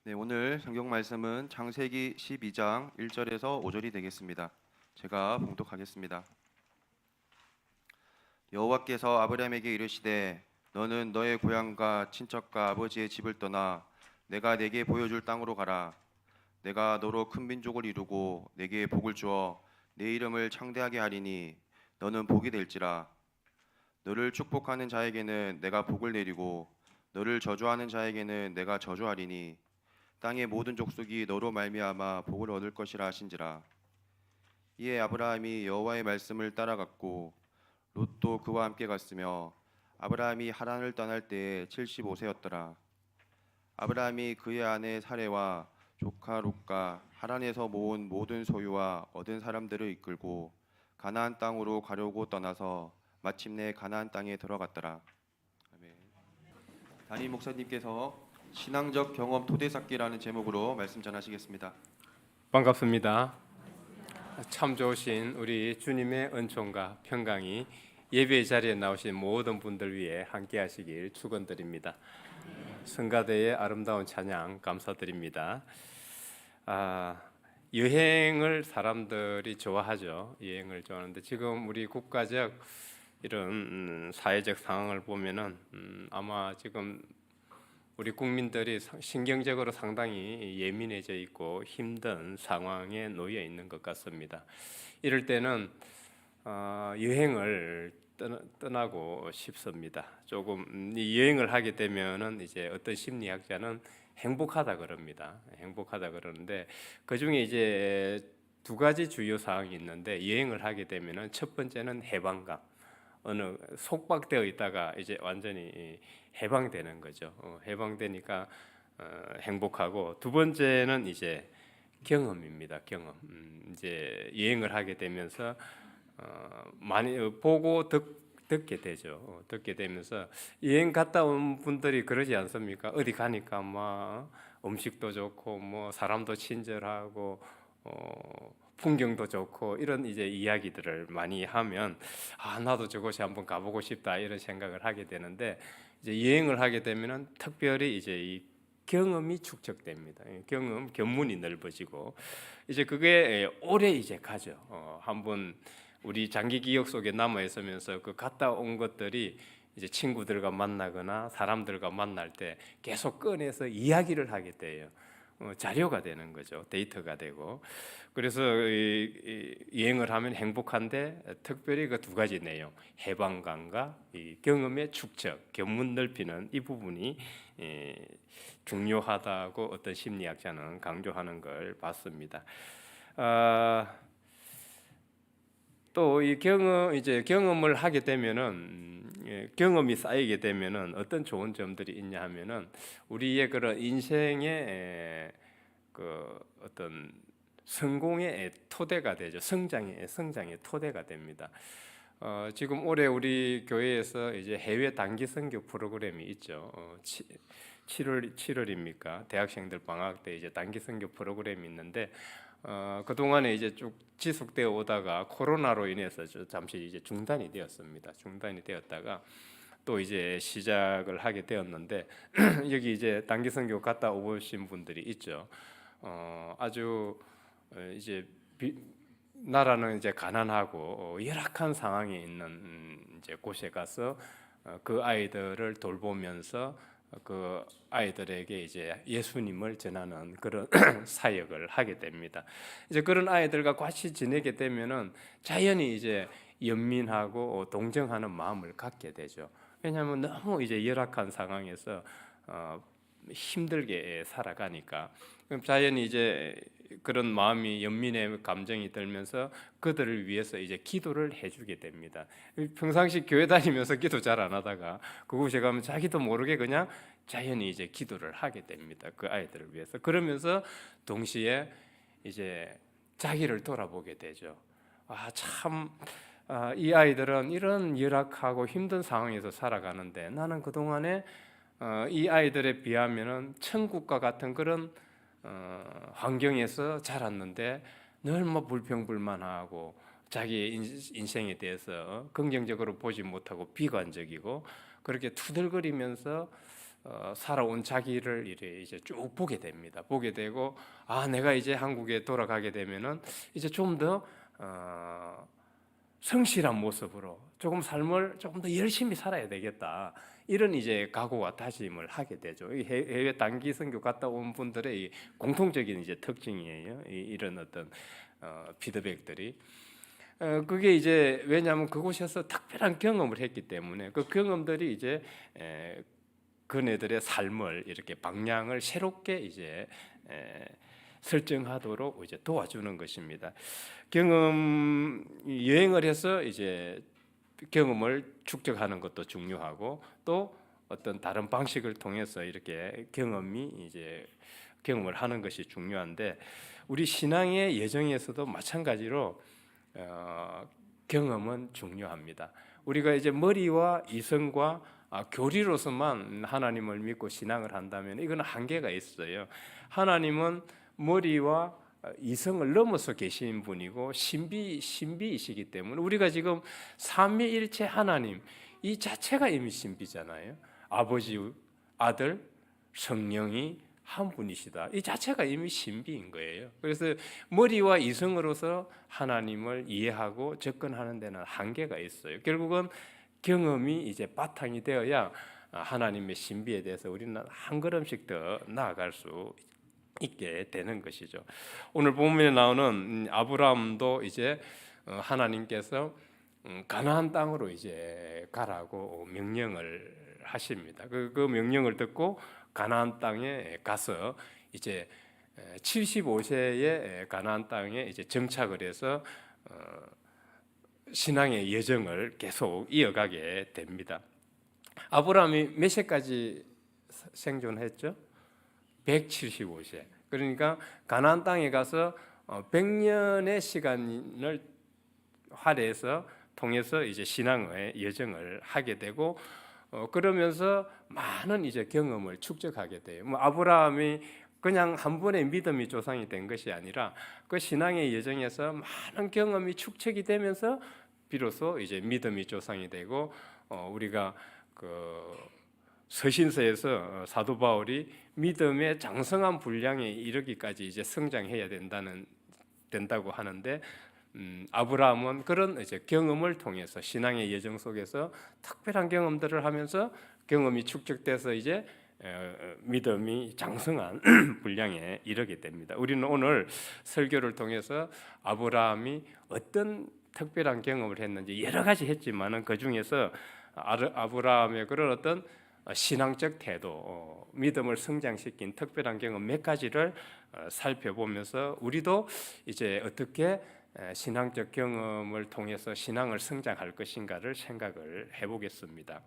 네, 오늘 성경 말씀은 창세기 12장 1절에서 5절이 되겠습니다. 제가 봉독하겠습니다. 여호와께서 아브라함에게 이르시되 너는 너의 고향과 친척과 아버지의 집을 떠나 내가 네게 보여줄 땅으로 가라. 내가 너로 큰 민족을 이루고 네게 복을 주어 네 이름을 창대하게 하리니 너는 복이 될지라. 너를 축복하는 자에게는 내가 복을 내리고 너를 저주하는 자에게는 내가 저주하리니 땅의 모든 족속이 너로 말미암아 복을 얻을 것이라 하신지라. 이에 아브라함이 여호와의 말씀을 따라갔고 롯도 그와 함께 갔으며 아브라함이 하란을 떠날 때에 75세였더라. 아브라함이 그의 아내 사레와 조카 롯과 하란에서 모은 모든 소유와 얻은 사람들을 이끌고 가나안 땅으로 가려고 떠나서 마침내 가나안 땅에 들어갔더라. 아멘. 담임 목사님께서 신앙적 경험 토대 쌓기라는 제목으로 말씀 전하시겠습니다. 반갑습니다. 참 좋으신 우리 주님의 은총과 평강이 예배 자리에 나오신 모든 분들 위해 함께 하시길 축원드립니다. 성가대의 아름다운 찬양 감사드립니다. 여행을 사람들이 좋아하죠. 여행을 좋아하는데 지금 우리 국가적 이런 사회적 상황을 보면은 아마 지금 우리 국민들이 신경적으로 상당히 예민해져 있고 힘든 상황에 놓여 있는 것 같습니다. 이럴 때는 여행을 떠나고 싶습니다. 조금 여행을 하게 되면은 이제 어떤 심리학자는 행복하다 그럽니다. 행복하다 그러는데 그 중에 이제 두 가지 주요 사항이 있는데 여행을 하게 되면은 첫 번째는 해방감. 어느 속박되어 있다가 이제 완전히 해방되는 거죠. 해방되니까 행복하고 두 번째는 이제 경험입니다. 경험. 이제 여행을 하게 되면서 많이 보고 듣게 되죠. 듣게 되면서 여행 갔다 온 분들이 그러지 않습니까? 어디 가니까 막 음식도 좋고 뭐 사람도 친절하고 풍경도 좋고 이런 이제 이야기들을 많이 하면 나도 저곳에 한번 가보고 싶다 이런 생각을 하게 되는데 이제 여행을 하게 되면은 특별히 이제 이 경험이 축적됩니다. 견문이 넓어지고 이제 그게 오래 이제 가죠. 한번 우리 장기 기억 속에 남아 있으면서 그 갔다 온 것들이 이제 친구들과 만나거나 사람들과 만날 때 계속 꺼내서 이야기를 하게 돼요. 자료가 되는 거죠. 데이터가 되고. 그래서 여행을 하면 행복한데 특별히 그 두 가지 내용, 해방감과 이 경험의 축적, 견문 넓히는 이 부분이 중요하다고 어떤 심리학자는 강조하는 걸 봤습니다. 또 이 경험을 하게 되면은 경험이 쌓이게 되면은 어떤 좋은 점들이 있냐 하면은 우리의 그런 인생의 그 어떤 성공의 토대가 되죠. 성장의 토대가 됩니다. 지금 올해 우리 교회에서 이제 해외 단기 선교 프로그램이 있죠. 7월입니까? 대학생들 방학 때 이제 단기 선교 프로그램이 있는데 그 동안에 이제 쭉 지속되어 오다가 코로나로 인해서 잠시 이제 중단이 되었습니다. 중단이 되었다가 또 이제 시작을 하게 되었는데 여기 이제 단기 선교 갔다 오신 분들이 있죠. 아주 이제 나라는 이제 가난하고 열악한 상황에 있는 이제 곳에 가서 그 아이들을 돌보면서 그 아이들에게 이제 예수님을 전하는 그런 사역을 하게 됩니다. 이제 그런 아이들과 같이 지내게 되면은 자연히 이제 연민하고 동정하는 마음을 갖게 되죠. 왜냐하면 너무 이제 열악한 상황에서 힘들게 살아가니까 그럼 자연히 이제 그런 마음이 연민의 감정이 들면서 그들을 위해서 이제 기도를 해주게 됩니다. 평상시 교회 다니면서 기도 잘 안 하다가 그곳에 가면 자기도 모르게 그냥 자연히 이제 기도를 하게 됩니다. 그 아이들을 위해서. 그러면서 동시에 이제 자기를 돌아보게 되죠. 이 아이들은 이런 열악하고 힘든 상황에서 살아가는데 나는 그동안에 이 아이들에 비하면은 천국과 같은 그런 환경에서 자랐는데 늘 뭐 불평불만하고 자기의 인생에 대해서 긍정적으로 보지 못하고 비관적이고 그렇게 투덜거리면서 살아온 자기를 이제 쭉 보게 됩니다. 보게 되고 내가 이제 한국에 돌아가게 되면은 이제 좀 더 성실한 모습으로 조금 삶을 조금 더 열심히 살아야 되겠다. 이런 이제 각오와 다짐을 하게 되죠. 이 해외 단기 선교 갔다 온 분들의 이 공통적인 이제 특징이에요. 이런 어떤 피드백들이. 그게 이제 왜냐하면 그곳에서 특별한 경험을 했기 때문에 그 경험들이 이제 그네들의 삶을 이렇게 방향을 새롭게 이제 설정하도록 이제 도와주는 것입니다. 여행을 해서 이제 경험을 축적하는 것도 중요하고 또 어떤 다른 방식을 통해서 이렇게 경험을 하는 것이 중요한데 우리 신앙의 여정에서도 마찬가지로 경험은 중요합니다. 우리가 이제 머리와 이성과 교리로서만 하나님을 믿고 신앙을 한다면 이건 한계가 있어요. 하나님은 머리와 이성을 넘어서 계신 분이고 신비이시기 때문에 우리가 지금 삼위일체 하나님 이 자체가 이미 신비잖아요. 아버지, 아들, 성령이 한 분이시다. 이 자체가 이미 신비인 거예요. 그래서 머리와 이성으로서 하나님을 이해하고 접근하는 데는 한계가 있어요. 결국은 경험이 이제 바탕이 되어야 하나님의 신비에 대해서 우리는 한 걸음씩 더 나아갈 수 있게 되는 것이죠. 오늘 본문에 나오는 아브라함도 이제 하나님께서 가나안 땅으로 이제 가라고 명령을 하십니다. 그 명령을 듣고 가나안 땅에 가서 이제 75세에 가나안 땅에 이제 정착을 해서 신앙의 여정을 계속 이어가게 됩니다. 아브라함이 몇 세까지 생존했죠? 175세. 그러니까 가나안 땅에 가서 100년의 시간을 할애해서 통해서 이제 신앙의 여정을 하게 되고 그러면서 많은 이제 경험을 축적하게 돼요. 아브라함이 그냥 한 번의 믿음이 조상이 된 것이 아니라 그 신앙의 여정에서 많은 경험이 축적이 되면서 비로소 이제 믿음이 조상이 되고 우리가 그 서신서에서 사도 바울이 믿음의 장성한 분량에 이르기까지 이제 성장해야 된다고 하는데 아브라함은 그런 이제 경험을 통해서 신앙의 여정 속에서 특별한 경험들을 하면서 경험이 축적돼서 이제 믿음이 장성한 분량에 이르게 됩니다. 우리는 오늘 설교를 통해서 아브라함이 어떤 특별한 경험을 했는지 여러 가지 했지만은 그 중에서 아브라함의 그런 어떤 신앙적 태도, 믿음을 성장시킨 특별한 경험 몇 가지를 살펴보면서 우리도 이제 어떻게 신앙적 경험을 통해서 신앙을 성장할 것인가를 생각을 해보겠습니다.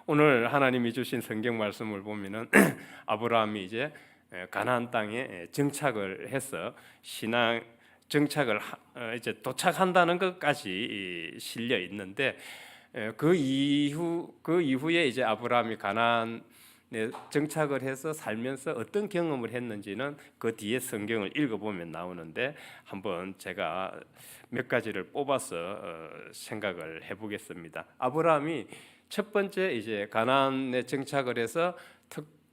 오늘 하나님이 주신 성경 말씀을 보면은 아브라함이 이제 가나안 땅에 정착을 해서 신앙 정착을 이제 도착한다는 것까지 실려 있는데 그 이후에 이제 아브라함이 가나안에 정착을 해서 살면서 어떤 경험을 했는지는 그 뒤에 성경을 읽어보면 나오는데 한번 제가 몇 가지를 뽑아서 생각을 해보겠습니다. 아브라함이 첫 번째 이제 가나안에 정착을 해서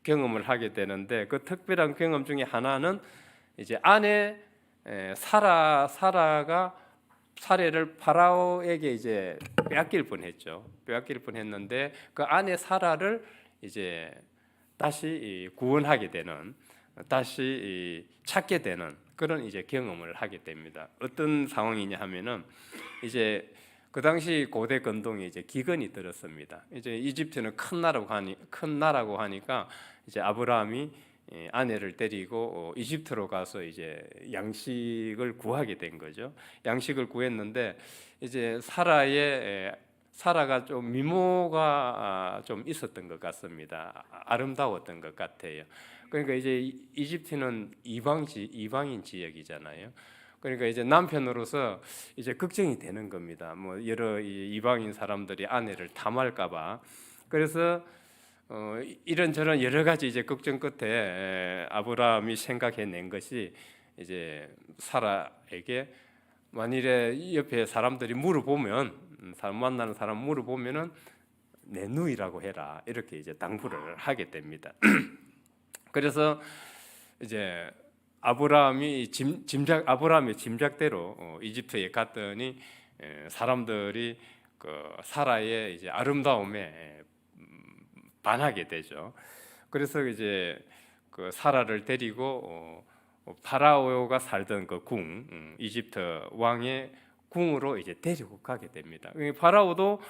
경험을 하게 되는데 그 특별한 경험 중에 하나는 이제 아내 사라가 사례를 파라오에게 이제 빼앗길 뻔했죠. 빼앗길 뻔했는데 그 아내 사라를 이제 다시 구원하게 되는, 다시 찾게 되는 그런 이제 경험을 하게 됩니다. 어떤 상황이냐 하면은 이제 그 당시 고대 건동에 이제 기근이 들었습니다. 이제 이집트는 큰 나라고 하니까 이제 아브라함이 아내를 데리고 이집트로 가서 이제 양식을 구하게 된 거죠. 양식을 구했는데 이제 사라가 좀 미모가 좀 있었던 것 같습니다. 아름다웠던 것 같아요. 그러니까 이제 이집트는 이방인 지역이잖아요. 그러니까 이제 남편으로서 이제 걱정이 되는 겁니다. 뭐 여러 이방인 사람들이 아내를 탐할까봐. 그래서 이런저런 여러 가지 이제 걱정 끝에 아브라함이 생각해낸 것이 이제 사라에게 만일에 옆에 사람들이 물어보면 사람 만나는 사람 물어보면은 내 누이라고 해라 이렇게 이제 당부를 하게 됩니다. 그래서 이제 아브라함의 짐작대로 이집트에 갔더니 사람들이 그 사라의 이제 아름다움에 반하게 되죠. 그래서 이제 그 사라를 데리고 파라오가 살던 그 이집트 왕의 궁으로 이제 데리고 가게 됩니다. 파라오도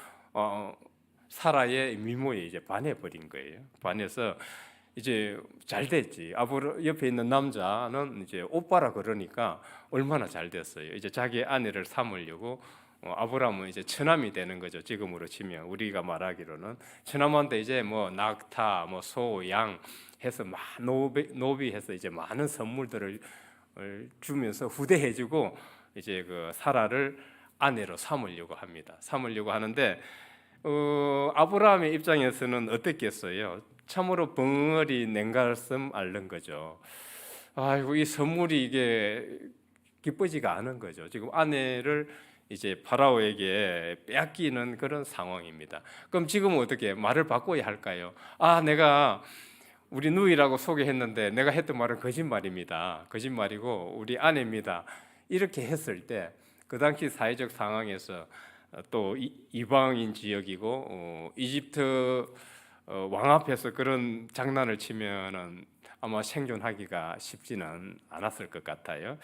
사라의 미모에 이제 반해버린 거예요. 반해서 이제 잘 됐지. 옆에 있는 남자는 이제 오빠라 그러니까 얼마나 잘 됐어요. 이제 자기 아내를 삼으려고 아브라함은 이제 처남이 되는 거죠. 지금으로 치면 우리가 말하기로는 처남한테 이제 뭐 낙타, 뭐 소, 양 해서 막 노비해서 이제 많은 선물들을 주면서 후대해주고 이제 그 사라를 아내로 삼으려고 합니다. 삼으려고 하는데 아브라함의 입장에서는 어땠겠어요? 참으로 벙어리 냉가슴 앓는 거죠. 아이고 이 선물이 이게 기쁘지가 않은 거죠. 지금 아내를 이제 파라오에게 빼앗기는 그런 상황입니다. 그럼 지금은 어떻게 말을 바꿔야 할까요? 내가 우리 누이라고 소개했는데 내가 했던 말은 거짓말입니다. 거짓말이고 우리 아내입니다. 이렇게 했을 때 그 당시 사회적 상황에서 또 이방인 지역이고 이집트 왕 앞에서 그런 장난을 치면은 아마 생존하기가 쉽지는 않았을 것 같아요.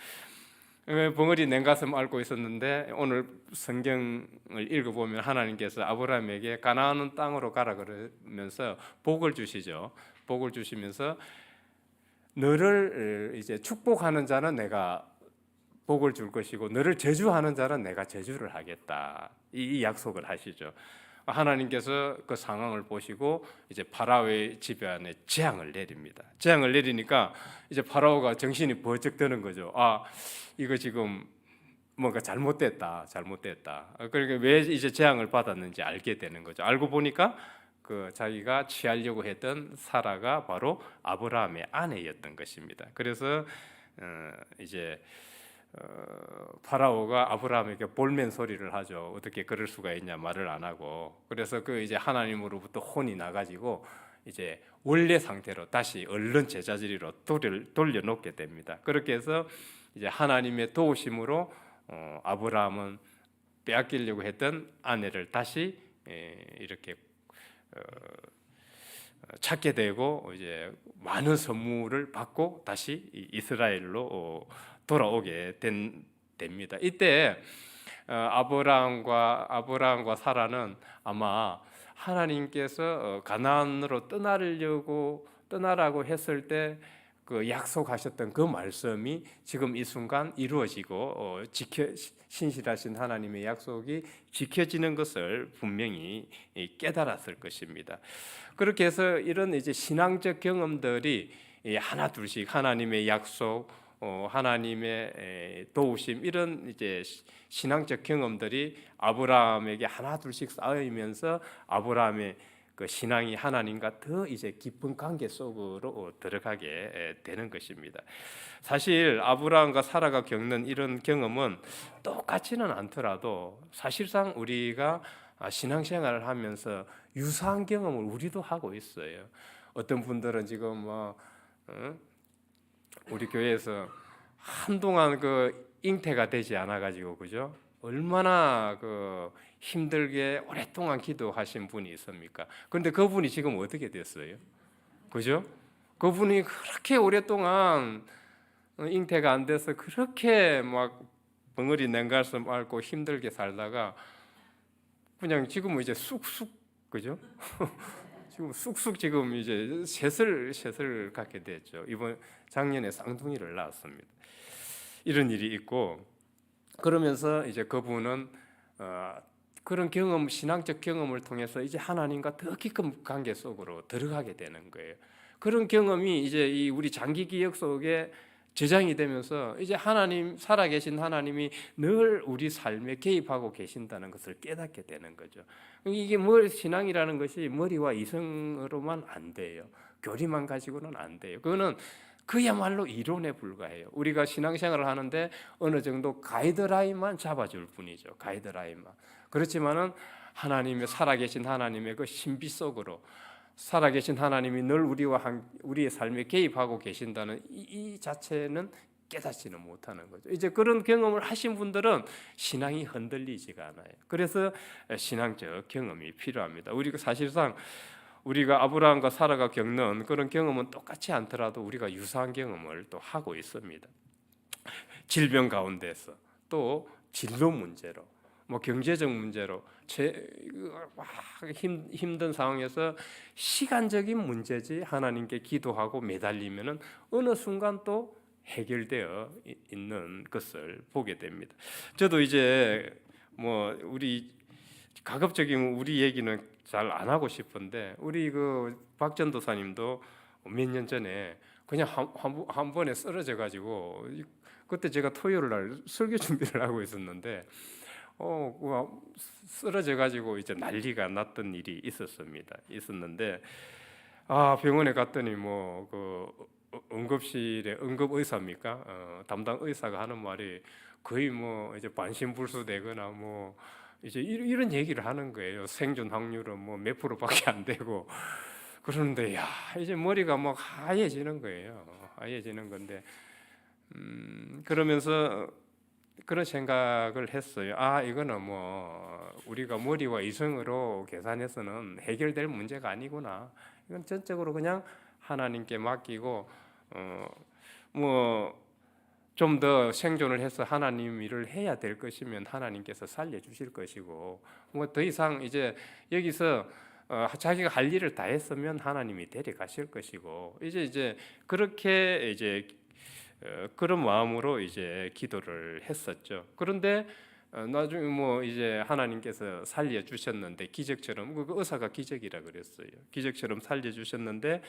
벙어리 냉가슴 앓고 있었는데 오늘 성경을 읽어보면 하나님께서 아브라함에게 가나안 땅으로 가라 그러면서 복을 주시죠. 복을 주시면서 너를 이제 축복하는 자는 내가 복을 줄 것이고 너를 저주하는 자는 내가 저주를 하겠다. 이 약속을 하시죠. 하나님께서 그 상황을 보시고 이제 파라오의 지배안에 재앙을 내립니다. 재앙을 내리니까 이제 파라오가 정신이 번쩍 드는 거죠. 이거 지금 뭔가 잘못됐다. 그러니까 왜 이제 재앙을 받았는지 알게 되는 거죠. 알고 보니까 그 자기가 취하려고 했던 사라가 바로 아브라함의 아내였던 것입니다. 그래서 이제 파라오가 아브라함에게 볼멘 소리를 하죠. 어떻게 그럴 수가 있냐 말을 안 하고. 그래서 그 이제 하나님으로부터 혼이 나가지고 이제 원래 상태로 다시 얼른 제자리로 돌려놓게 됩니다. 그렇게 해서 이제 하나님의 도우심으로 아브라함은 빼앗기려고 했던 아내를 다시 이렇게 찾게 되고 이제 많은 선물을 받고 다시 이스라엘로 돌아오게 됩니다. 이때 아브라함과 사라는 아마 하나님께서 가나안으로 떠나라고 했을 때 그 약속하셨던 그 말씀이 지금 이 순간 이루어지고 신실하신 하나님의 약속이 지켜지는 것을 분명히 깨달았을 것입니다. 그렇게 해서 이런 이제 신앙적 경험들이 하나 둘씩 하나님의 약속, 하나님의 도우심 이런 이제 신앙적 경험들이 아브라함에게 하나 둘씩 쌓이면서 아브라함의 그 신앙이 하나님과 더 이제 깊은 관계 속으로 들어가게 되는 것입니다. 사실 아브라함과 사라가 겪는 이런 경험은 똑같지는 않더라도 사실상 우리가 신앙생활을 하면서 유사한 경험을 우리도 하고 있어요. 어떤 분들은 지금 우리 교회에서 한동안 그 잉태가 되지 않아 가지고 그죠? 얼마나 그 힘들게 오랫동안 기도하신 분이 있습니까? 그런데 그분이 지금 어떻게 됐어요? 그죠? 그분이 그렇게 오랫동안 잉태가 안 돼서 그렇게 막 벙어리 냉가슴 앓고 힘들게 살다가 그냥 지금은 이제 쑥쑥 그죠? 지금 쑥쑥 지금 이제 셋을 갖게 됐죠. 이번 작년에 쌍둥이를 낳았습니다. 이런 일이 있고 그러면서 이제 그분은 그런 경험, 신앙적 경험을 통해서 이제 하나님과 더 깊은 관계 속으로 들어가게 되는 거예요. 그런 경험이 이제 우리 장기 기억 속에 저장이 되면서 이제 하나님 살아계신 하나님이 늘 우리 삶에 개입하고 계신다는 것을 깨닫게 되는 거죠. 이게 신앙이라는 것이 머리와 이성으로만 안 돼요. 교리만 가지고는 안 돼요. 그거는 그야말로 이론에 불과해요. 우리가 신앙생활을 하는데 어느 정도 가이드라인만 잡아줄 뿐이죠. 가이드라인만. 그렇지만은 하나님의 살아계신 하나님의 그 신비 속으로 살아계신 하나님이 늘 우리의 삶에 개입하고 계신다는 이 자체는 깨닫지는 못하는 거죠. 이제 그런 경험을 하신 분들은 신앙이 흔들리지가 않아요. 그래서 신앙적 경험이 필요합니다. 우리가 사실상 우리가 아브라함과 사라가 겪는 그런 경험은 똑같지 않더라도 우리가 유사한 경험을 또 하고 있습니다. 질병 가운데서 또 진로 문제로 뭐 경제적 문제로 힘든 상황에서 시간적인 문제지 하나님께 기도하고 매달리면은 어느 순간 또 해결되어 있는 것을 보게 됩니다. 저도 이제 뭐 우리 가급적이면 우리 얘기는 잘 안 하고 싶은데 우리 그 박 전도사님도 몇 년 전에 그냥 한 번에 쓰러져 가지고 그때 제가 토요일 날 설교 준비를 하고 있었는데 쓰러져 가지고 이제 난리가 났던 일이 있었는데 병원에 갔더니 뭐 그 응급실에 응급 의사입니까? 담당 의사가 하는 말이 거의 뭐 이제 반신불수되거나 뭐 이제 이런 얘기를 하는 거예요. 생존 확률은 뭐 몇 프로밖에 안 되고 그러는데 이제 머리가 뭐 하얘지는 거예요. 하얘지는 건데 그러면서 그런 생각을 했어요. 이거는 뭐 우리가 머리와 이성으로 계산해서는 해결될 문제가 아니구나. 이건 전적으로 그냥 하나님께 맡기고 뭐 좀 더 생존을 해서 하나님 일을 해야 될 것이면 하나님께서 살려주실 것이고 뭐 더 이상 이제 여기서 자기가 할 일을 다 했으면 하나님이 데려가실 것이고 이제 그렇게 이제 그런 마음으로 이제 기도를 했었죠. 그런데 나중에 뭐 이제 하나님께서 살려 주셨는데 기적처럼 그 의사가 기적이라 그랬어요. 기적처럼 살려 주셨는데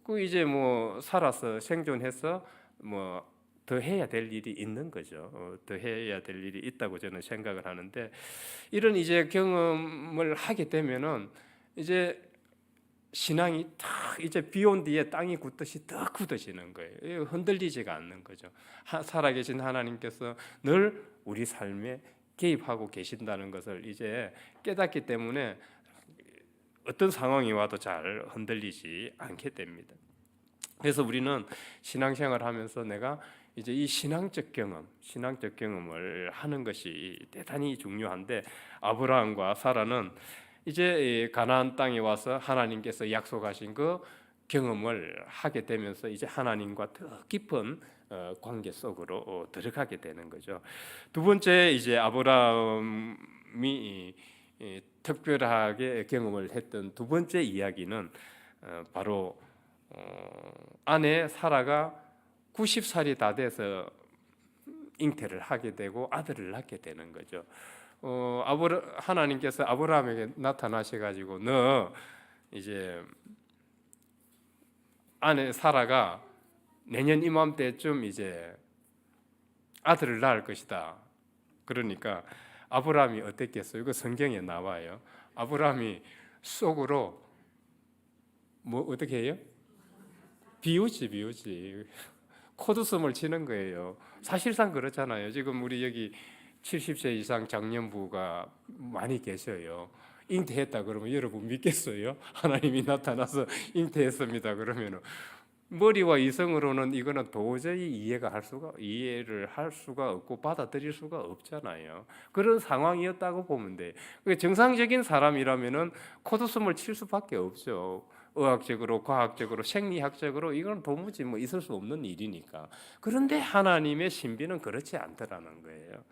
그 이제 뭐 살아서 생존해서 뭐 더 해야 될 일이 있는 거죠. 더 해야 될 일이 있다고 저는 생각을 하는데 이런 이제 경험을 하게 되면은 이제 신앙이 탁 이제 비온 뒤에 땅이 굳듯이 더 굳어지는 거예요. 흔들리지가 않는 거죠. 살아계신 하나님께서 늘 우리 삶에 개입하고 계신다는 것을 이제 깨닫기 때문에 어떤 상황이 와도 잘 흔들리지 않게 됩니다. 그래서 우리는 신앙생활을 하면서 내가 이제 이 신앙적 경험을 하는 것이 대단히 중요한데 아브라함과 사라는 이제 가나안 땅에 와서 하나님께서 약속하신 그 경험을 하게 되면서 이제 하나님과 더 깊은 관계 속으로 들어가게 되는 거죠. 두 번째 이제 아브라함이 특별하게 경험을 했던 두 번째 이야기는 바로 아내 사라가 90살이 다 돼서 잉태를 하게 되고 아들을 낳게 되는 거죠. 하나님께서 아브라함에게 나타나셔가지고 너 이제 아내 사라가 내년 이맘때쯤 이제 아들을 낳을 것이다. 그러니까 아브라함이 어땠겠어요? 이거 성경에 나와요. 아브라함이 속으로 뭐 어떻게 해요? 비웃지. 코드숨을 치는 거예요. 사실상 그렇잖아요. 지금 우리 여기 70세 이상 장년부가 많이 계셔요. 잉태했다 그러면 여러분 믿겠어요? 하나님이 나타나서 잉태했습니다 그러면은 머리와 이성으로는 이거는 도저히 이해를 할 수가 없고 받아들일 수가 없잖아요. 그런 상황이었다고 보면 돼. 정상적인 사람이라면은 코드숨을 칠 수밖에 없죠. 의학적으로, 과학적으로, 생리학적으로 이건 도무지 뭐 있을 수 없는 일이니까. 그런데 하나님의 신비는 그렇지 않더라는 거예요.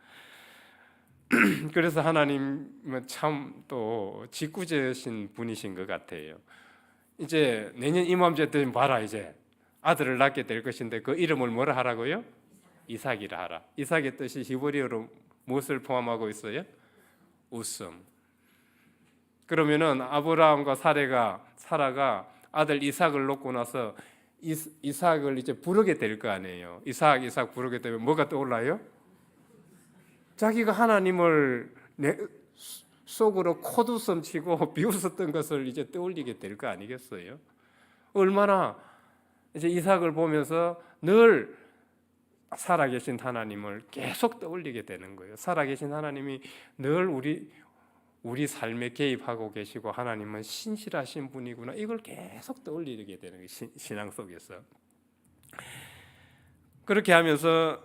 그래서 하나님은 참 또 직구재신 분이신 것 같아요. 이제 내년 이맘때 되면 봐라 이제 아들을 낳게 될 것인데 그 이름을 뭐라 하라고요? 이삭이라 하라. 이삭의 뜻이 히브리어로 무엇을 포함하고 있어요? 웃음. 그러면은 아브라함과 사라가 아들 이삭을 놓고 나서 이삭을 이제 부르게 될 거 아니에요. 이삭 부르게 되면 뭐가 떠올라요? 자기가 하나님을 속으로 코드숨 치고 비웃었던 것을 이제 떠올리게 될 거 아니겠어요? 얼마나 이제 이삭을 보면서 늘 살아계신 하나님을 계속 떠올리게 되는 거예요. 살아계신 하나님이 늘 우리 삶에 개입하고 계시고 하나님은 신실하신 분이구나, 이걸 계속 떠올리게 되는 거예요. 신앙 속에서. 그렇게 하면서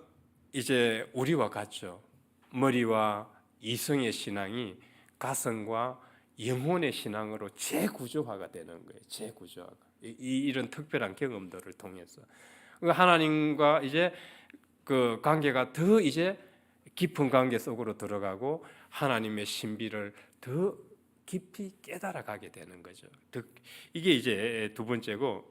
이제 우리와 같죠. 머리와 이성의 신앙이 가슴과 영혼의 신앙으로 재구조화가 되는 거예요. 재구조화가. 이런 특별한 경험들을 통해서 하나님과 이제 그 관계가 더 이제 깊은 관계 속으로 들어가고 하나님의 신비를 더 깊이 깨달아가게 되는 거죠. 이게 이제 두 번째고,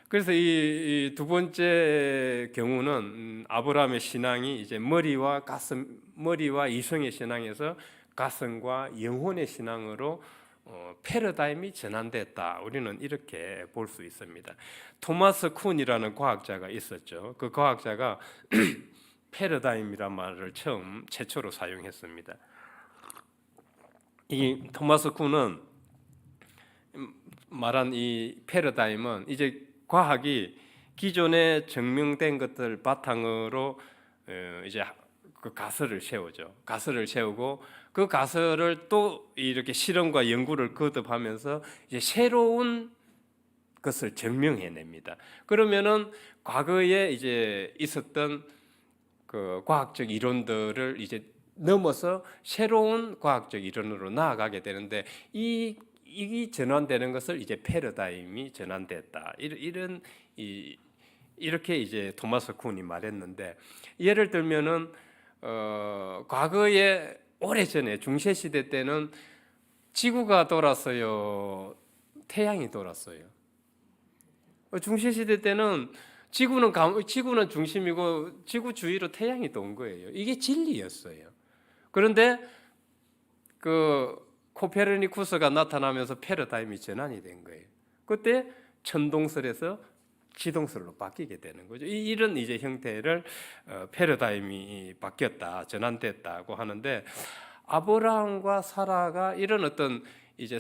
그래서 이 두 번째 경우는 아브라함의 신앙이 이제 머리와 이성의 신앙에서 가슴과 영혼의 신앙으로 패러다임이 전환됐다. 우리는 이렇게 볼 수 있습니다. 토마스 쿤이라는 과학자가 있었죠. 그 과학자가 패러다임이란 말을 최초로 사용했습니다. 이 토마스 쿤은 말한 이 패러다임은 이제 과학이 기존에 증명된 것들 바탕으로 이제 그 가설을 세우죠. 가설을 세우고 그 가설을 또 이렇게 실험과 연구를 거듭하면서 이제 새로운 것을 증명해냅니다. 그러면은 과거에 이제 있었던 그 과학적 이론들을 이제 넘어서 새로운 과학적 이론으로 나아가게 되는데 이 전환되는 것을 이제 패러다임이 전환됐다. 이렇게 이제 토마스 쿤이 말했는데, 예를 들면은 과거에 오래전에 중세 시대 때는 지구가 돌았어요, 태양이 돌았어요? 중세 시대 때는 지구는 중심이고 지구 주위로 태양이 돈 거예요. 이게 진리였어요. 그런데 그 코페르니쿠스가 나타나면서 패러다임이 전환이 된 거예요. 그때 천동설에서 지동설로 바뀌게 되는 거죠. 이런 이제 형태를 패러다임이 바뀌었다, 전환됐다고 하는데, 아브라함과 사라가 이런 어떤 이제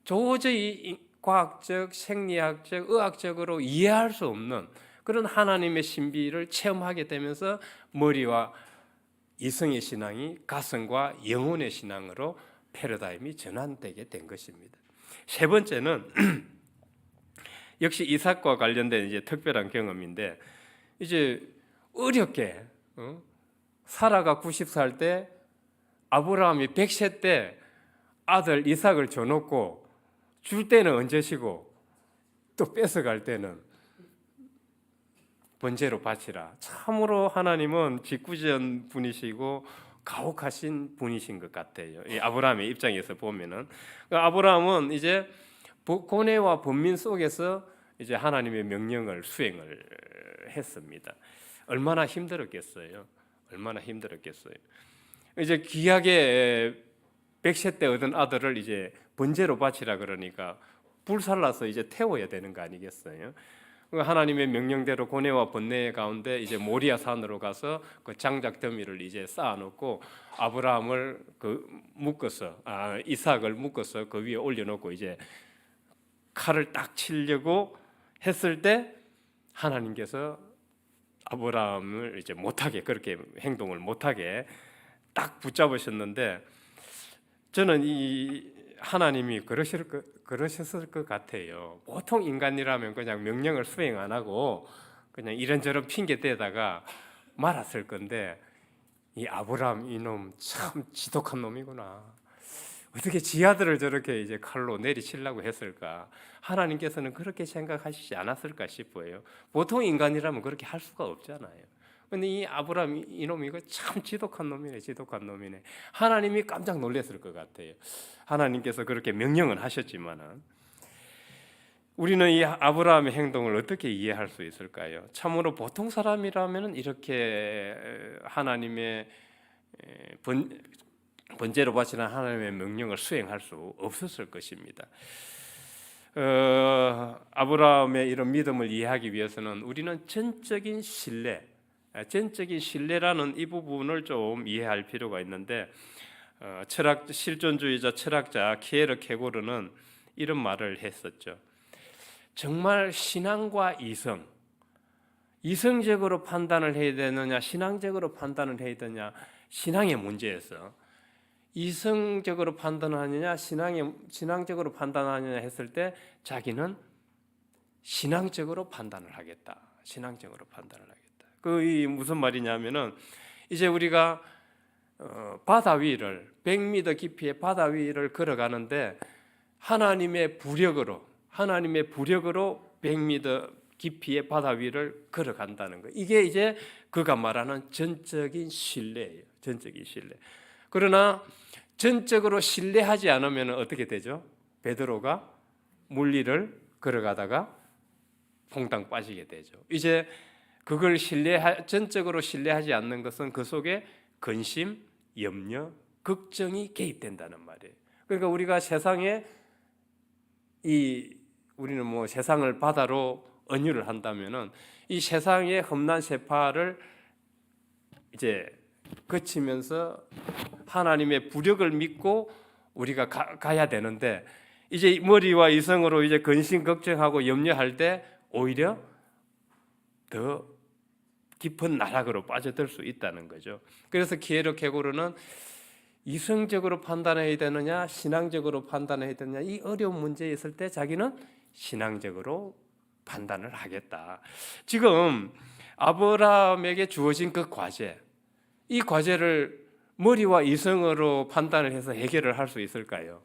도저히 과학적, 생리학적, 의학적으로 이해할 수 없는 그런 하나님의 신비를 체험하게 되면서 머리와 이성의 신앙이 가슴과 영혼의 신앙으로 패러다임이 전환되게 된 것입니다. 세 번째는 역시 이삭과 관련된 이제 특별한 경험인데, 이제 어렵게 사라가 90살 때 아브라함이 100세 때 아들 이삭을 줘놓고 줄 때는 언제시고 또 뺏어갈 때는 번제로 바치라. 참으로 하나님은 직구전 분이시고 가혹하신 분이신 것 같아요. 이 아브라함의 입장에서 보면은, 아브라함은 이제 고뇌와 번민 속에서 이제 하나님의 명령을 수행을 했습니다. 얼마나 힘들었겠어요. 얼마나 힘들었겠어요. 이제 귀하게 100세 때 얻은 아들을 이제 번제로 바치라 그러니까 불살라서 이제 태워야 되는 거 아니겠어요? 하나님의 명령대로 고뇌와 번뇌 가운데 이제 모리아 산으로 가서 그 장작 더미를 이제 쌓아놓고 아브라함을 이삭을 묶어서 그 위에 올려놓고 이제 칼을 딱 치려고 했을 때 하나님께서 아브라함을 이제 못하게, 그렇게 행동을 못하게 딱 붙잡으셨는데, 저는 이 하나님이 그러셨을 것 같아요. 보통 인간이라면 그냥 명령을 수행 안 하고 그냥 이런저런 핑계 대다가 말았을 건데, 이 아브라함 이놈 참 지독한 놈이구나. 어떻게 지 아들을 저렇게 이제 칼로 내리치려고 했을까? 하나님께서는 그렇게 생각하시지 않았을까 싶어요. 보통 인간이라면 그렇게 할 수가 없잖아요. 근데 이 아브라함 이놈 이거 참 지독한 놈이네, 지독한 놈이네. 하나님이 깜짝 놀랐을 것 같아요. 하나님께서 그렇게 명령은 하셨지만은, 우리는 이 아브라함의 행동을 어떻게 이해할 수 있을까요? 참으로 보통 사람이라면 이렇게 하나님의 번제로 바치는 하나님의 명령을 수행할 수 없었을 것입니다. 아브라함의 이런 믿음을 이해하기 위해서는 우리는 전적인 신뢰라는 이 부분을 좀 이해할 필요가 있는데, 실존주의자 철학자 키에르 케고르는 이런 말을 했었죠. 정말 신앙과 이성적으로 판단을 해야 되느냐, 신앙적으로 판단을 해야 되느냐, 신앙의 문제에서 이성적으로 판단하느냐 신앙적으로 판단하느냐 했을 때 자기는 신앙적으로 판단을 하겠다. 신앙적으로 판단을 하겠다. 이 무슨 말이냐면은 이제 우리가 바다 위를 100m 깊이의 바다 위를 걸어가는데 하나님의 부력으로 100m 깊이의 바다 위를 걸어간다는 거. 이게 이제 그가 말하는 전적인 신뢰예요. 전적인 신뢰. 그러나 전적으로 신뢰하지 않으면 어떻게 되죠? 베드로가 물리를 걸어가다가 퐁당 빠지게 되죠. 이제 그걸 전적으로 신뢰하지 않는 것은 그 속에 근심, 염려, 걱정이 개입된다는 말이에요. 그러니까 우리가 우리는 뭐 세상을 바다로 언유를 한다면은 이 세상의 험난 세파를 이제 거치면서 하나님의 부력을 믿고 우리가 가야 되는데 이제 머리와 이성으로 이제 근심 걱정하고 염려할 때 오히려 더 깊은 나락으로 빠져들 수 있다는 거죠. 그래서 기에르 케고르는 이성적으로 판단해야 되느냐 신앙적으로 판단해야 되느냐 이 어려운 문제에 있을 때 자기는 신앙적으로 판단을 하겠다. 지금 아브라함에게 주어진 그 과제, 이 과제를 머리와 이성으로 판단을 해서 해결을 할 수 있을까요?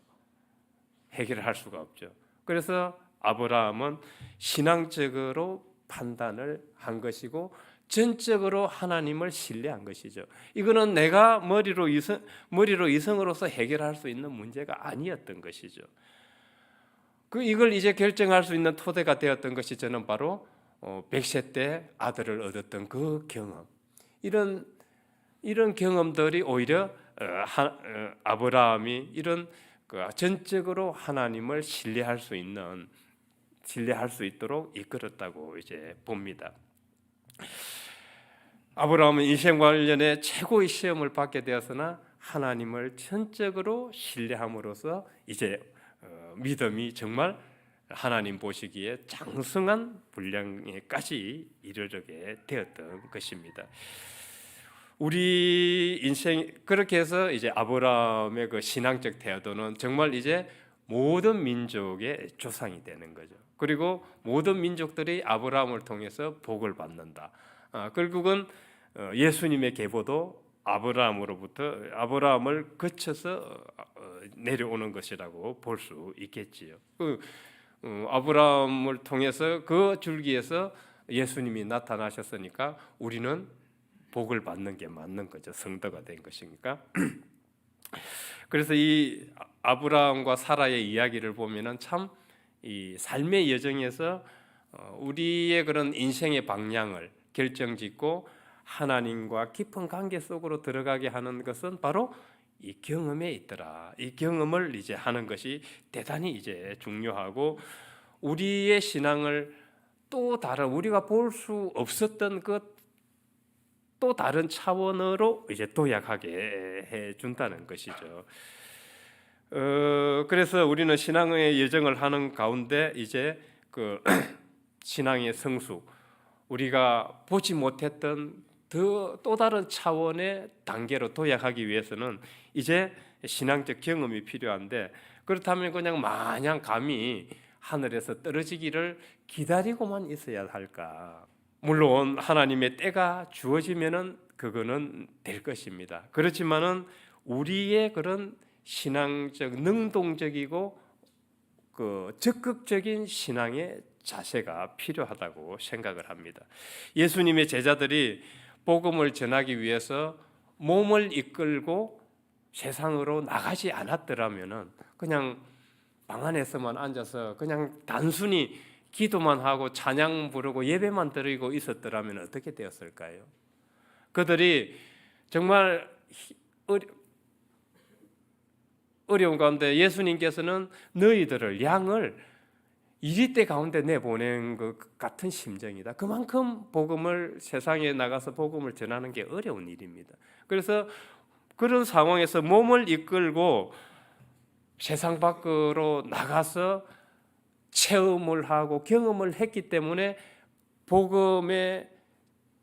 해결을 할 수가 없죠. 그래서 아브라함은 신앙적으로 판단을 한 것이고 전적으로 하나님을 신뢰한 것이죠. 이거는 내가 머리로 이성으로서 해결할 수 있는 문제가 아니었던 것이죠. 이걸 이제 결정할 수 있는 토대가 되었던 것이 저는 바로 100세 때 아들을 얻었던 그 경험. 이런 경험들이 오히려 아브라함이 이런 전적으로 하나님을 신뢰할 수 있도록 이끌었다고 이제 봅니다. 아브라함은 인생 관련해 최고의 시험을 받게 되었으나 하나님을 전적으로 신뢰함으로써 이제 믿음이 정말 하나님 보시기에 장성한 분량에까지 이르게 되었던 것입니다. 우리 인생 그렇게 해서 이제 아브라함의 그 신앙적 태도는 정말 이제 모든 민족의 조상이 되는 거죠. 그리고 모든 민족들이 아브라함을 통해서 복을 받는다. 결국은 예수님의 계보도 아브라함을 거쳐서 내려오는 것이라고 볼 수 있겠지요. 아브라함을 통해서 그 줄기에서 예수님이 나타나셨으니까 우리는 복을 받는 게 맞는 거죠. 성도가 된 것이니까. 그래서 이 아브라함과 사라의 이야기를 보면은 참 이 삶의 여정에서 우리의 그런 인생의 방향을 결정짓고 하나님과 깊은 관계 속으로 들어가게 하는 것은 바로 이 경험에 있더라. 이 경험을 이제 하는 것이 대단히 이제 중요하고 우리의 신앙을 또 다른 우리가 볼 수 없었던 또 다른 차원으로 이제 도약하게 해 준다는 것이죠. 그래서 우리는 신앙의 여정을 하는 가운데 이제 그 신앙의 성수, 우리가 보지 못했던 또 다른 차원의 단계로 도약하기 위해서는 이제 신앙적 경험이 필요한데 그렇다면 그냥 마냥 감히 하늘에서 떨어지기를 기다리고만 있어야 할까? 물론 하나님의 때가 주어지면은 그거는 될 것입니다. 그렇지만은 우리의 그런 신앙적 능동적이고 적극적인 신앙의 자세가 필요하다고 생각을 합니다. 예수님의 제자들이 복음을 전하기 위해서 몸을 이끌고 세상으로 나가지 않았더라면은 그냥 방 안에서만 앉아서 그냥 단순히 기도만 하고 찬양 부르고 예배만 드리고 있었더라면 어떻게 되었을까요? 그들이 정말 어려운 가운데 예수님께서는 너희들을 양을 이리대 가운데 내보낸 것 같은 심정이다. 그만큼 복음을 세상에 나가서 복음을 전하는 게 어려운 일입니다. 그래서 그런 상황에서 몸을 이끌고 세상 밖으로 나가서 체험을 하고 경험을 했기 때문에 복음의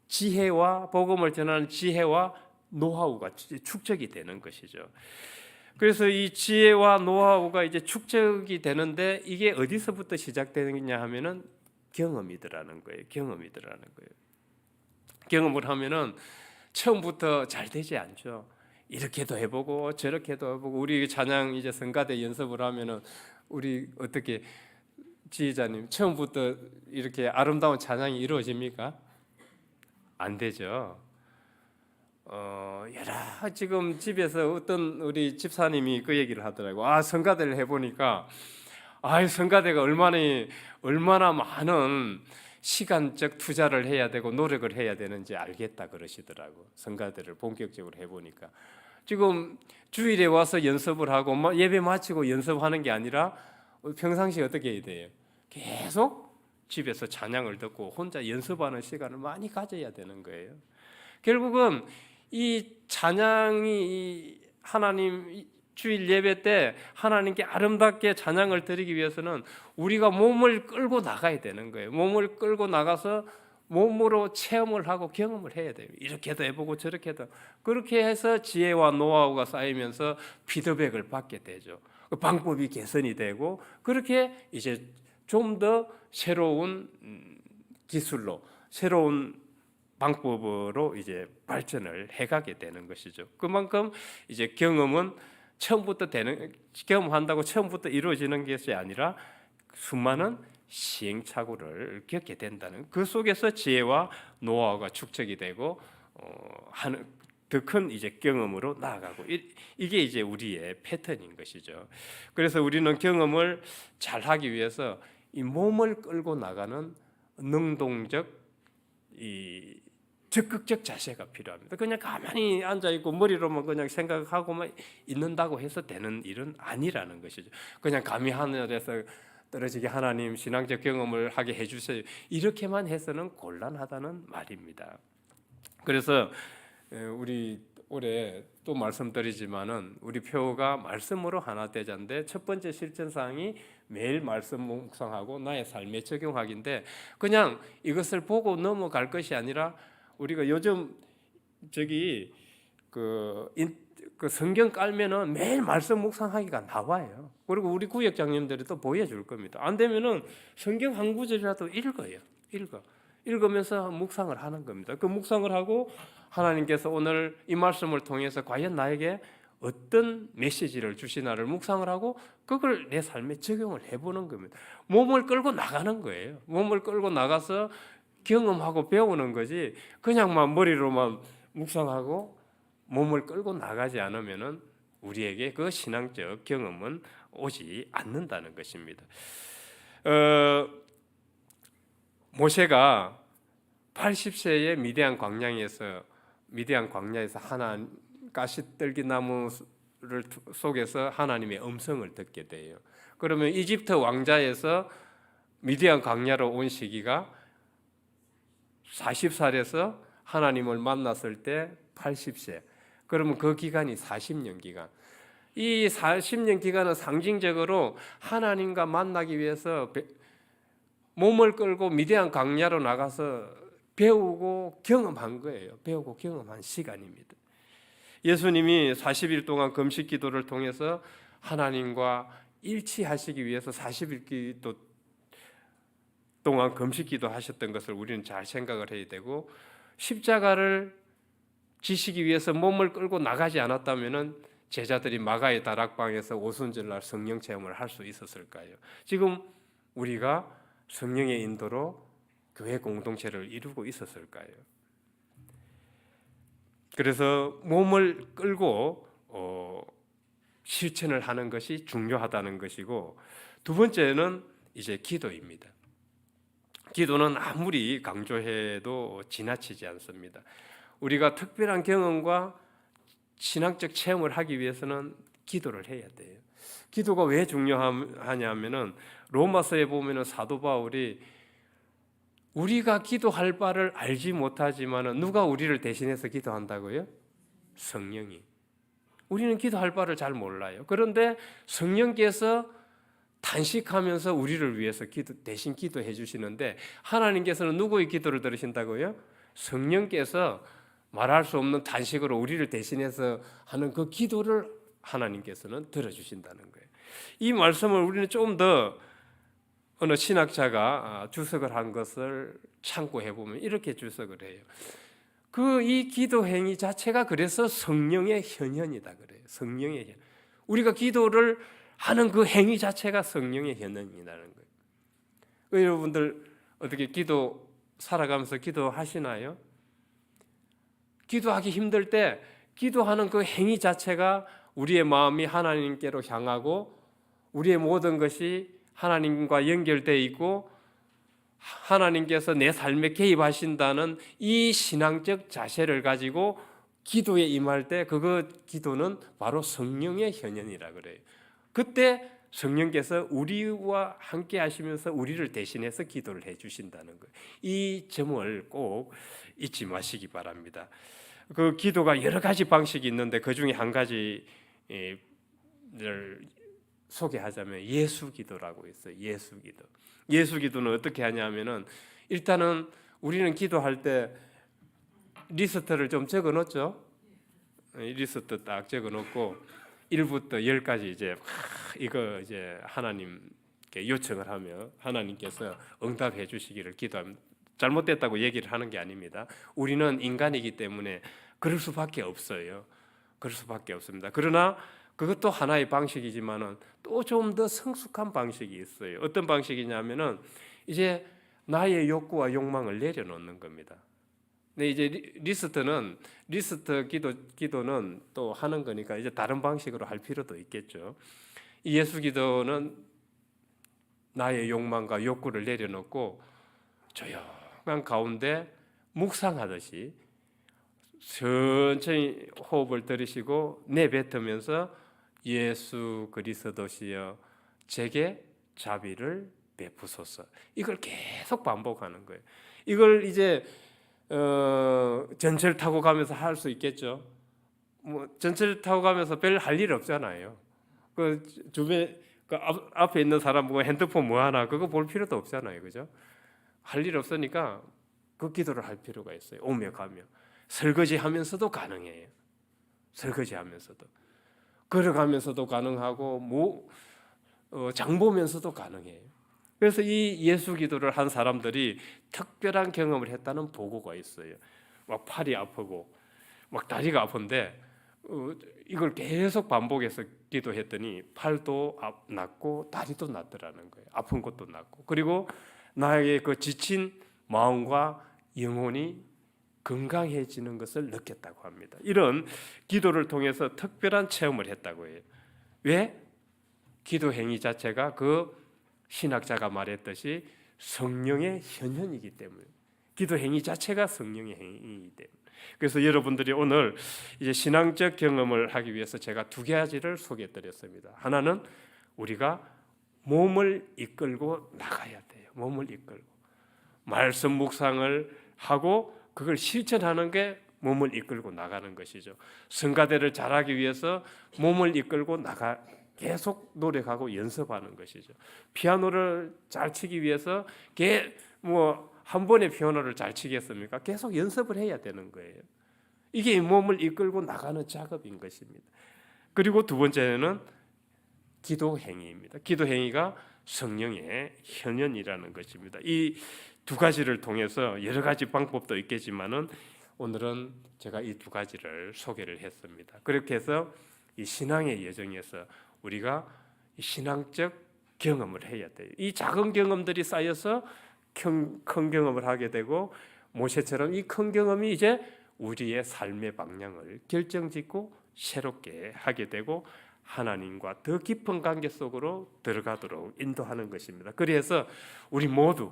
지혜와 복음을 전하는 지혜와 노하우가 축적이 되는 것이죠. 그래서 이 지혜와 노하우가 이제 축적이 되는데 이게 어디서부터 시작되느냐 하면은 경험이더라는 거예요. 경험이더라는 거예요. 경험을 하면은 처음부터 잘 되지 않죠. 이렇게도 해보고 저렇게도 해보고 우리 찬양 이제 성가대 연습을 하면은 우리 어떻게 지휘자님 처음부터 이렇게 아름다운 찬양이 이루어집니까? 안 되죠. 여러 지금 집에서 어떤 우리 집사님이 그 얘기를 하더라고. 성가대를 해보니까 성가대가 얼마나 많은 시간적 투자를 해야 되고 노력을 해야 되는지 알겠다 그러시더라고. 성가대를 본격적으로 해보니까 지금 주일에 와서 연습을 하고 예배 마치고 연습하는 게 아니라 평상시에 어떻게 해야 돼요? 계속 집에서 찬양을 듣고 혼자 연습하는 시간을 많이 가져야 되는 거예요. 결국은 이 찬양이 하나님 주일 예배 때 하나님께 아름답게 찬양을 드리기 위해서는 우리가 몸을 끌고 나가야 되는 거예요. 몸을 끌고 나가서 몸으로 체험을 하고 경험을 해야 돼요. 이렇게도 해보고 저렇게도. 그렇게 해서 지혜와 노하우가 쌓이면서 피드백을 받게 되죠. 그 방법이 개선이 되고 그렇게 이제 좀 더 새로운 기술로 새로운 방법으로 이제 발전을 해가게 되는 것이죠. 그만큼 이제 경험은 경험한다고 처음부터 이루어지는 것이 아니라 수많은 시행착오를 겪게 된다는 그 속에서 지혜와 노하우가 축적이 되고 더 큰 이제 경험으로 나아가고 이게 이제 우리의 패턴인 것이죠. 그래서 우리는 경험을 잘 하기 위해서 이 몸을 끌고 나가는 능동적 이 적극적 자세가 필요합니다. 그냥 가만히 앉아 있고 머리로만 그냥 생각하고만 있는다고 해서 되는 일은 아니라는 것이죠. 그냥 감히 하늘에서 떨어지게 하나님 신앙적 경험을 하게 해주세요. 이렇게만 해서는 곤란하다는 말입니다. 그래서 우리 올해 또 말씀드리지만은 우리 표가 말씀으로 하나 되자인데 첫 번째 실천 사항이 매일 말씀 묵상하고 나의 삶에 적용하기인데 그냥 이것을 보고 넘어갈 것이 아니라 우리가 요즘 그 성경 깔면은 매일 말씀 묵상하기가 나와요. 그리고 우리 구역장님들이 또 보여줄 겁니다. 안 되면은 성경 한 구절이라도 읽으면서 묵상을 하는 겁니다. 그 묵상을 하고 하나님께서 오늘 이 말씀을 통해서 과연 나에게 어떤 메시지를 주시나를 묵상을 하고 그걸 내 삶에 적용을 해보는 겁니다. 몸을 끌고 나가는 거예요. 몸을 끌고 나가서 경험하고 배우는 거지 그냥만 머리로만 묵상하고 몸을 끌고 나가지 않으면은 우리에게 그 신앙적 경험은 오지 않는다는 것입니다. 모세가 80세의 미디안 광야에서 하나 가시떨기나무를 속에서 하나님의 음성을 듣게 돼요. 그러면 이집트 왕자에서 미디안 광야로 온 시기가 40살에서 하나님을 만났을 때 80세. 그러면 그 기간이 40년 기간. 이 40년 기간은 상징적으로 하나님과 만나기 위해서 몸을 끌고 미디안 광야로 나가서 배우고 경험한 거예요. 배우고 경험한 시간입니다. 예수님이 40일 동안 금식 기도를 통해서 하나님과 일치하시기 위해서 40일 기도 동안 금식 기도하셨던 것을 우리는 잘 생각을 해야 되고 십자가를 지시기 위해서 몸을 끌고 나가지 않았다면은 제자들이 마가의 다락방에서 오순절날 성령 체험을 할 수 있었을까요? 지금 우리가 성령의 인도로 교회 공동체를 이루고 있었을까요? 그래서 몸을 끌고 실천을 하는 것이 중요하다는 것이고 두 번째는 이제 기도입니다. 기도는 아무리 강조해도 지나치지 않습니다. 우리가 특별한 경험과 신앙적 체험을 하기 위해서는 기도를 해야 돼요. 기도가 왜 중요하냐면은 로마서에 보면은 사도 바울이 우리가 기도할 바를 알지 못하지만은 누가 우리를 대신해서 기도한다고요? 성령이. 우리는 기도할 바를 잘 몰라요. 그런데 성령께서 단식하면서 우리를 위해서 대신 기도해 주시는데 하나님께서는 누구의 기도를 들으신다고요? 성령께서 말할 수 없는 단식으로 우리를 대신해서 하는 그 기도를 하나님께서는 들어주신다는 거예요. 이 말씀을 우리는 조금 더 어느 신학자가 주석을 한 것을 참고해 보면 이렇게 주석을 해요. 이 기도 행위 자체가 그래서 성령의 현현이다 그래요. 성령의 현. 우리가 기도를 하는 그 행위 자체가 성령의 현현이라는 거예요. 여러분들 어떻게 기도 살아가면서 기도하시나요? 기도하기 힘들 때 기도하는 그 행위 자체가 우리의 마음이 하나님께로 향하고 우리의 모든 것이 하나님과 연결되어 있고 하나님께서 내 삶에 개입하신다는 이 신앙적 자세를 가지고 기도에 임할 때 그 기도는 바로 성령의 현현이라 그래요. 그때 성령께서 우리와 함께 하시면서 우리를 대신해서 기도를 해 주신다는 거예요. 이 점을 꼭 잊지 마시기 바랍니다. 그 기도가 여러 가지 방식이 있는데 그 중에 한 가지를 소개하자면 예수 기도라고 있어요. 예수 기도. 예수 기도는 어떻게 하냐면은 일단은 우리는 기도할 때 리스트를 좀 적어 놓죠. 리스트 딱 적어 놓고 1부터 10까지 이거 하나님께 요청을 하며 하나님께서 응답해 주시기를 기도합니다. 잘못됐다고 얘기를 하는 게 아닙니다. 우리는 인간이기 때문에 그럴 수밖에 없어요. 그럴 수밖에 없습니다. 그러나 그것도 하나의 방식이지만은 또 좀 더 성숙한 방식이 있어요. 어떤 방식이냐면은 이제 나의 욕구와 욕망을 내려놓는 겁니다. 근데 이제 리스트 기도는 또 하는 거니까 이제 다른 방식으로 할 필요도 있겠죠. 이 예수 기도는 나의 욕망과 욕구를 내려놓고 조용한 가운데 묵상하듯이 천천히 호흡을 들이쉬고 내뱉으면서 예수 그리스도시여 제게 자비를 베푸소서. 이걸 계속 반복하는 거예요. 이걸 이제 전철 타고 가면서 할 수 있겠죠. 전철 타고 가면서 별 할 일 없잖아요. 그 주변 앞에 있는 사람 핸드폰 뭐 하나 그거 볼 필요도 없잖아요, 그죠? 할 일 없으니까 그 기도를 할 필요가 있어요. 오며 가며 설거지하면서도 가능해요. 설거지하면서도 걸어가면서도 가능하고 장 보면서도 가능해요. 그래서 이 예수 기도를 한 사람들이 특별한 경험을 했다는 보고가 있어요. 막 팔이 아프고 막 다리가 아픈데 이걸 계속 반복해서 기도했더니 팔도 낫고 다리도 낫더라는 거예요. 아픈 것도 낫고 그리고 나의 그 지친 마음과 영혼이 건강해지는 것을 느꼈다고 합니다. 이런 기도를 통해서 특별한 체험을 했다고 해요. 왜? 기도 행위 자체가 그 신학자가 말했듯이 성령의 현현이기 때문에 기도 행위 자체가 성령의 행위이기 때문에 그래서 여러분들이 오늘 이제 신앙적 경험을 하기 위해서 제가 두 가지를 소개해드렸습니다. 하나는 우리가 몸을 이끌고 나가야 돼요. 몸을 이끌고 말씀 묵상을 하고 그걸 실천하는 게 몸을 이끌고 나가는 것이죠. 성가대를 잘하기 위해서 몸을 이끌고 계속 노력하고 연습하는 것이죠. 피아노를 잘 치기 위해서 한 번에 피아노를 잘 치겠습니까? 계속 연습을 해야 되는 거예요. 이게 몸을 이끌고 나가는 작업인 것입니다. 그리고 두 번째는 기도 행위입니다. 기도 행위가 성령의 현현이라는 것입니다. 이 두 가지를 통해서 여러 가지 방법도 있겠지만은 오늘은 제가 이 두 가지를 소개를 했습니다. 그렇게 해서 이 신앙의 여정에서 우리가 신앙적 경험을 해야 돼요. 이 작은 경험들이 쌓여서 큰 경험을 하게 되고 모세처럼 이 큰 경험이 이제 우리의 삶의 방향을 결정짓고 새롭게 하게 되고 하나님과 더 깊은 관계 속으로 들어가도록 인도하는 것입니다. 그래서 우리 모두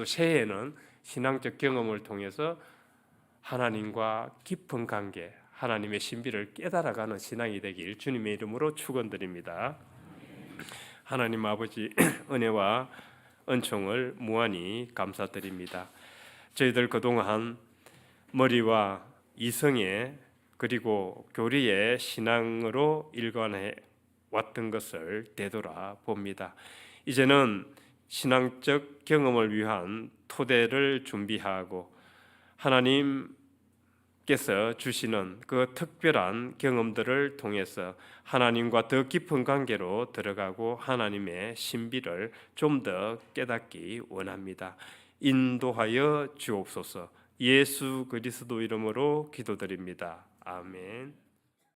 새해에는 신앙적 경험을 통해서 하나님과 깊은 관계, 하나님의 신비를 깨달아가는 신앙이 되길 주님의 이름으로 축원드립니다. 하나님 아버지 은혜와 은총을 무한히 감사드립니다. 저희들 그동안 머리와 이성의 그리고 교리의 신앙으로 일관해 왔던 것을 되돌아 봅니다. 이제는 신앙적 경험을 위한 토대를 준비하고 하나님 께서 주시는 그 특별한 경험들을 통해서 하나님과 더 깊은 관계로 들어가고 하나님의 신비를 좀 더 깨닫기 원합니다. 인도하여 주옵소서. 예수 그리스도 이름으로 기도드립니다. 아멘.